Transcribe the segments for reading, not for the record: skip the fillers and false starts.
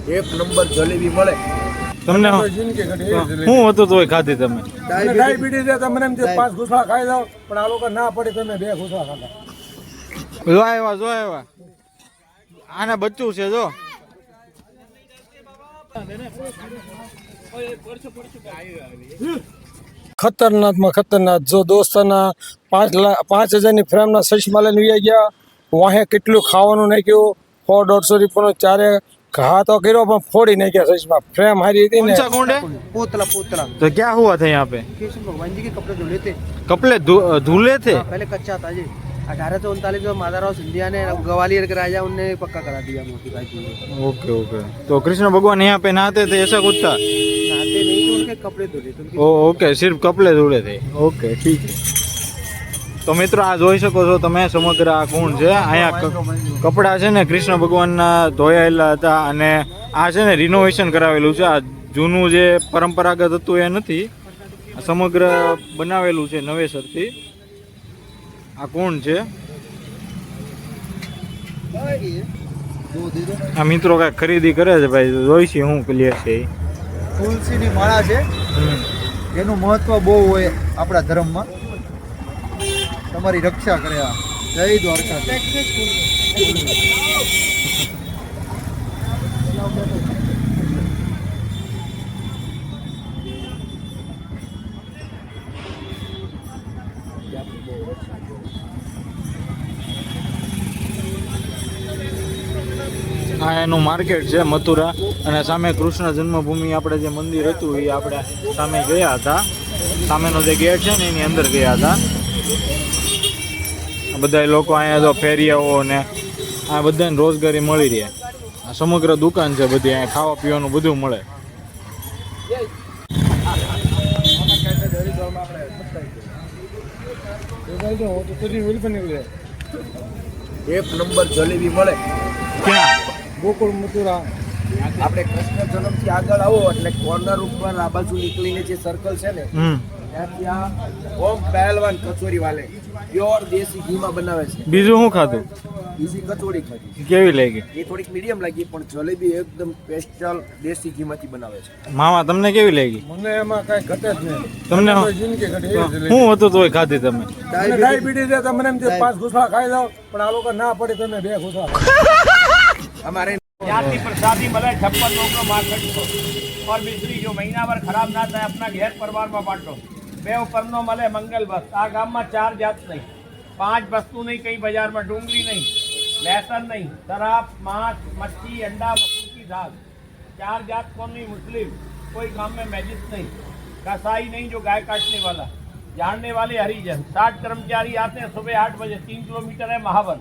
એક નંબર જલેબી મળે. તમને શું હતું તોય ખાધી તમે? ડાયાબિટીસ છે તમને એમ 5 ઘૂસડા ખાઈ જાવ પણ આ લોકો ના પડે તમે 2 ઘૂસડા ખાતા. જો આવ્યા આના બચ્ચું છે જો. ખતરનાક જો દોસ્તના 5,000ની ફ્રેમના સચમા લઈને વી ગયા. વાહે કેટલું ખાવાનું નાખ્યું, 100-150 રૂપિયાનો ચારે ઘા તો કર્યો પણ ફોડી નાખ્યા સચમા. फ्रेम हारी थी ना। कौन है? पोतला पोतला। तो क्या हुआ था यहाँ पे? कृष्ण भगवान जी के कपड़े धुले थे। कपड़े धुले थे? पहले कच्चा था जी। 1839 में माधवराव सिंधिया ने ग्वालियर के राजा उनने पक्का करा दिया मोती भाई जी। Okay okay. तो कृष्ण भगवान यहाँ पे नहाते थे ऐसा कुछ था? नहाते नहीं थे, उनके कपड़े धुले थे। ओके, सिर्फ कपड़े धुले थे। ओके ठीक है। तो मित्रों आ જોઈ શકો છો તમે સમગ્ર આ કુંડ છે. અહીંયા કપડા છે ને કૃષ્ણ ભગવાનના ધોયાયેલા હતા અને આ છે ને રિનોવેશન કરાવેલું છે. આ જૂનું જે પરંપરાગત હતું એ નથી, આ સમગ્ર બનાવેલું છે નવેસરથી. આ કુંડ છે. આ મિત્રો કાંઈક ખરીદી કરે છે ભાઈ, જોઈશી હું ક્લિયર છે. તુલસીની માળા છે, એનું મહત્વ બહુ હોય આપણા ધર્મમાં. તમારી રક્ષા કરે. આ જય દ્વારકા. આ એનું માર્કેટ છે મથુરા, અને સામે કૃષ્ણ જન્મભૂમિ આપણે જે મંદિર હતું એ આપણે સામે ગયા હતા. સામેનો જે ગેટ છે ને એની અંદર ગયા હતા. બધા લોકો અહીંયા તો ફેરિયાઓ ને આ બધાને રોજગારી મળી રહે. આ સમગ્ર દુકાન છે બધી, અહીંયા ખાવા પીવાનું બધું મળે. એક નંબર જલેબી મળે. ક્યાં? ગોકુળ મથુરા. આપણે કૃષ્ણ જન્મથી આગળ આવો એટલે કોર્નર ઉપર આ બાજુ નીકળીને જે સર્કલ છે ને ત્યાંથી આ ઓમ પહેલવાન કચોરી વાલે પ્યોર દેશી ઘીમાં બનાવે છે. બીજું શું ખાધું? બીજી કચોરી ખાધી. કેવી લાગી? એ થોડીક મીડિયમ લાગી પણ જલેબી એકદમ સ્પેશિયલ દેશી ઘીમાંથી બનાવે છે. મામા તમને કેવી લાગી? મને એમાં કઈ ઘટે જ નહીં. તમને જિંદગી ઘટે શું હતું તોય ખાધી તમે? ડાયાબિટીસ છે તમને એમ 5 ઘૂસડા ખાઈ જાવ પણ આ લોકો ના પડે તમે 2 ઘૂસડા અમારે जाति प्रसादी मलाई 56 लोग मार सकते और मिश्री जो महीना भर खराब ना થાય अपना घेर परिवार में बांटो. બે ઉપરનો મળે મંગલ બસ. આ ગામમાં 4 જાત નહીં, 5 વસ્તુ નહીં, કઈ બજારમાં ડુંગળી નહીં, લહેસન નહીં, શરાબ, માંસ, मच्छी, अंडा, मसूर की दाल. 4 जात कौन नहीं मुस्लिम. कोई गांव में मैजिस नहीं, कसाई नहीं जो गाय काटने वाला, जानने वाले हरिजन. 60 कर्मचारी आते हैं सुबह 8 बजे. 3 किलोमीटर है महावन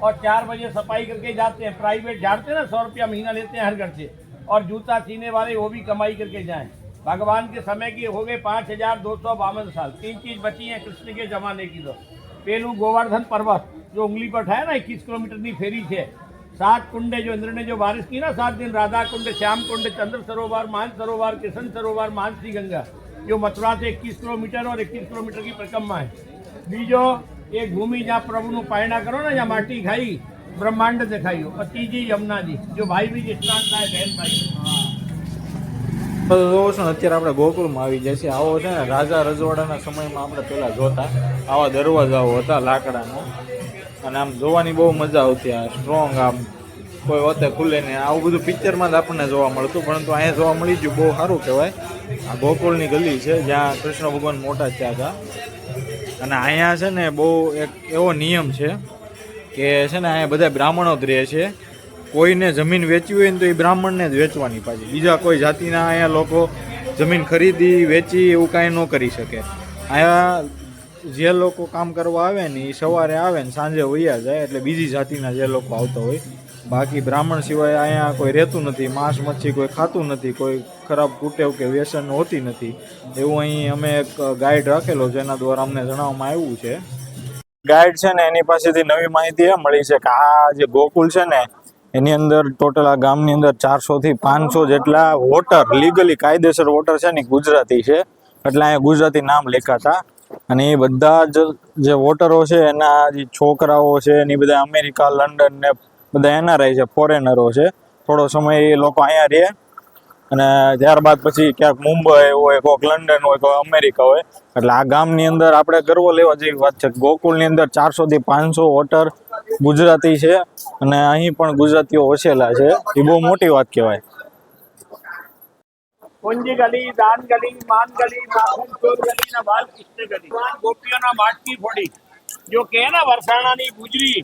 और 4 बजे सफाई करके जाते हैं. प्राइवेट झाड़ते हैं ना, 100 रुपया महीना लेते हैं हर घर से. और जूता सीने वाले वो भी कमाई करके जाएं. भगवान के समय की हो गए 5252 साल. 3 चीज बची है कृष्ण के जमाने की. तो पेलू गोवर्धन पर्वत जो उंगली पर उठाया ना 21 किलोमीटर की फेरी है. 7 कुंडे जो इंद्र ने जो बारिश की ना 7 दिन, राधा कुंड, श्याम कुंड, चंद्र सरोवर, मान सरोवर, किशन सरोवर, मानसी गंगा, जो मथुरा से 21 किलोमीटर और 21 किलोमीटर की परिक्रमा है. बीजो एक भूमि जहाँ प्रभु नु पायणा करो ना, जहाँ माटी खाई ब्रह्मांड दिखाई. और तीजी यमुना जी जो भाई भी स्नान થાય બહેન ભાઈ. અત્યારે આપણે ગોકુળમાં આવી જાય છે. આવો છે ને રાજા રજવાડાના સમયમાં આપણે પેલા જોતા આવા દરવાજાઓ હતા લાકડાના, અને આમ જોવાની બહુ મજા આવતી. આ સ્ટ્રોંગ આમ કોઈ વખતે ખુલે ને આવું બધું પિક્ચરમાં જ આપણને જોવા મળતું, પરંતુ અહીંયા જોવા મળી ગયું. બહુ સારું કહેવાય. આ ગોકુળની ગલી છે જ્યાં કૃષ્ણ ભગવાન મોટા થયા હતા. અને અહીંયા છે ને બહુ એક એવો નિયમ છે કે છે ને અહીંયા બધા બ્રાહ્મણો જ રહે છે. કોઈને જમીન વેચવી હોય ને તો એ બ્રાહ્મણને જ વેચવાની પાછી. બીજા કોઈ જાતિના અહીંયા લોકો જમીન ખરીદી વેચી એવું કાંઈ ન કરી શકે. અહીંયા જે લોકો કામ કરવા આવે ને એ સવારે આવે ને સાંજે વયા જાય, એટલે બીજી જાતિના જે લોકો આવતા હોય. બાકી બ્રાહ્મણ સિવાય અહીંયા કોઈ રહેતું નથી. માંસ મચ્છી કોઈ ખાતું નથી. કોઈ ખરાબ કુટેવ કે વ્યસન હોતી નથી. એવું અહીં અમે એક ગાઈડ રાખેલો જેના દ્વારા અમને જણાવવામાં આવ્યું છે. ગાઈડ છે ને એની પાસેથી નવી માહિતી એ મળી છે કે આ જે ગોકુળ છે ને એની અંદર ટોટલ આ ગામની અંદર 400 થી 500 જેટલા વોટર, લીગલી કાયદેસર વોટર છે ને ગુજરાતી છે. એટલે અહીંયા ગુજરાતી નામ લખાતા. અને એ બધા જ જે વોટરો છે એના જે છોકરાઓ છે એની બધા અમેરિકા, લંડન ને બધા એનઆરઆઈ છે, ફોરેનરો છે. થોડો સમય એ લોકો અહીંયા રહે અને ત્યારબાદ પછી ક્યાંક મુંબઈ હોય, કોઈક લંડન હોય, કોઈ અમેરિકા હોય. એટલે આ ગામની અંદર આપણે ગર્વ લેવા જેવી વાત છે. ગોકુળની અંદર 400 થી 500 વોટર ગુજરાતી છે અને અહીં પણ ગુજરાતીઓ વસેલા છે. એ બહુ મોટી વાત કહેવાય. कुंज गली, दान गली, मान गली, माखन चोर गली ना बाल किसने गली। गोपियों ना માટકી ફોડી જો કે ના વરસાણાની ગુજરી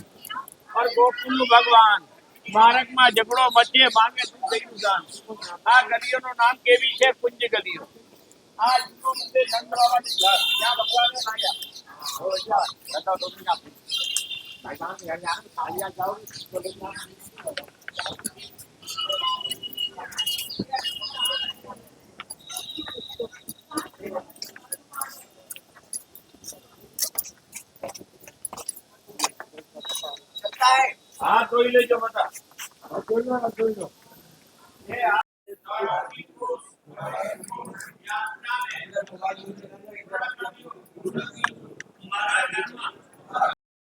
और गोकुल भगवान માર્ગમાં ઝઘડો મચે માંગે તું કયું દાન। આ ગલીઓનું નામ કેવી છે? કુંજ ગલીઓ। આ જૂનો મંદિર ચંદ્રાવાની ઘર ત્યાં ભગવાને લાગ્યા હો જા બતાવ તો ના ભાઈ કામ યાર ખાલિયા જાઓ તો લેના। हाँ कोई ले जो बता कोई लो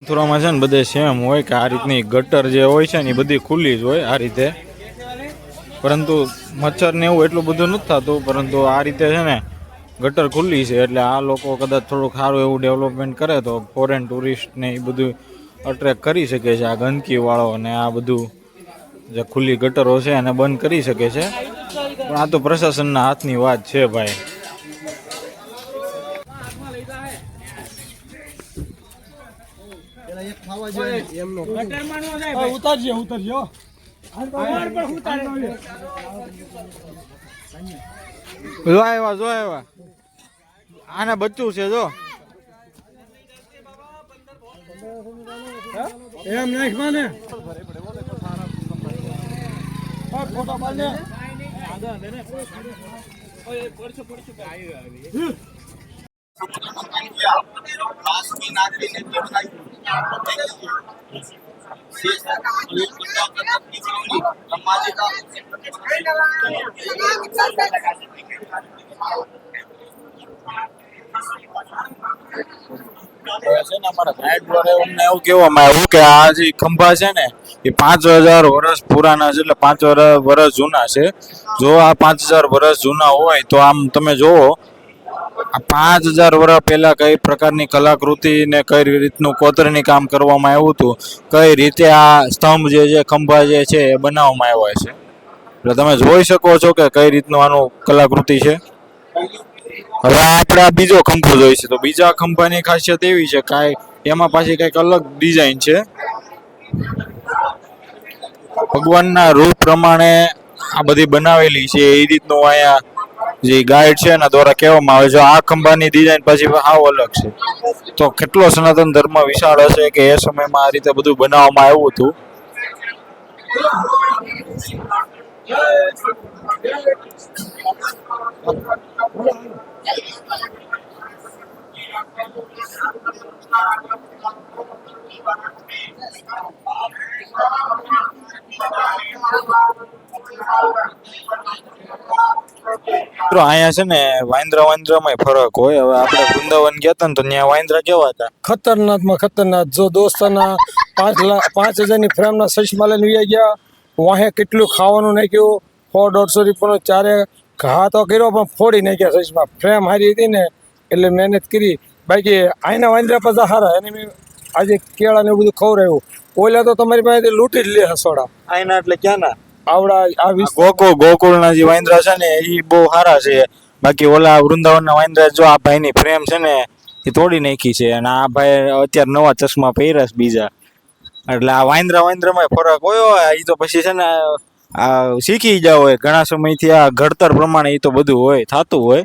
મથુરામાં છે ને બધે સેમ હોય કે આ રીતની ગટર જે હોય છે ને એ બધી ખુલ્લી જ હોય આ રીતે, પરંતુ મચ્છર ને એવું એટલું બધું નથી થતું, પરંતુ આ રીતે છે ને ગટર ખુલ્લી છે એટલે આ લોકો કદાચ થોડુંક સારું એવું ડેવલપમેન્ટ કરે તો ફોરેન ટુરિસ્ટ ને એ બધું અટ્રેક્ટ કરી શકે છે. આ ગંદકીવાળો અને આ બધું જે ખુલ્લી ગટરો છે એને બંધ કરી શકે છે, પણ આ તો પ્રશાસનના હાથની વાત છે ભાઈ. જો આવ્યા આને બચ્ચું છે જો એમ નાખ માને ફોટો પાડને એવું કહેવામાં આવ્યું કે આ જે ખંભા છે ને એ 5000 વર્ષ પુરાના છે, એટલે 5000 વર્ષ જૂના છે. જો આ 5000 વર્ષ જૂના હોય તો આમ તમે જોવો આ 5000 વર્ષ પહેલા કઈ પ્રકારની કલાકૃતિ ને કઈ રીતનું કોતરણી કામ કરવામાં આવ્યું હતું, કઈ રીતે આ સ્તંભ જે છે ખંભા જે છે એ બનાવવામાં આવ્યા છે. એટલે તમે જોઈ શકો છો કે કઈ રીતનું આનું કલાકૃતિ છે. હવે આપણે આ બીજો ખંભો જોઈશે તો બીજા ખંભાની ખાસિયત એવી છે કે એમાં પાછી કઈક અલગ ડિઝાઇન છે. ભગવાનના રૂપ પ્રમાણે આ બધી બનાવેલી છે એ રીતનું અહીંયા જે ગાઈડ છે એના દ્વારા કહેવામાં આવે છે. આ ખંભાની ડિઝાઇન પછી સાવ અલગ છે. તો કેટલો સનાતન ધર્મ વિશાળ હશે કે એ સમયમાં આ રીતે બધું બનાવવામાં આવ્યું હતું. અહીંયા છે ને વાંદરામાં ફરક હોય. હવે આપણે વૃંદાવન ગયા હતા ને તો ત્યાં વાંદરા કેવા હતા? ખતરનાકમાં ખતરનાક. જો દોસ્તાના 5000ની ફ્રેમના ચશ્મા લઈને વી ગયા, વાહે કેટલું ખાવાનું નાખ્યું, 100-150 રૂપિયાનો ચારે ઘા તો કર્યો પણ ફોડી નાખ્યા ચશ્મા. ફ્રેમ હારી હતી ને એટલે મહેનત કરી. બાકી આના વાંદરા પાછા સારા, એને મેં આજે કેળા ને એવું બધું ખવડાવ્યું. ઓલા તો તમારી પાસે લૂંટી જ લે હસોડા. આના એટલે ક્યાંના? આવડા આ ગોકુળના જે વાંદરા છે ને એ બહુ સારા છે. બાકી ઓલા વૃંદાવનના વાંદરા જો આ ભાઈની ફ્રેમ છે ને એ તોડી નાખી છે, અને આ ભાઈ અત્યારે નવા ચશ્મા પહેર્યા છે બીજા. એટલે આ વાંદરામાં ફરક હોય. એ તો પછી છે ને આ શીખી જાવ હોય ઘણા સમયથી, આ ઘડતર પ્રમાણે એ તો બધું હોય થતું હોય.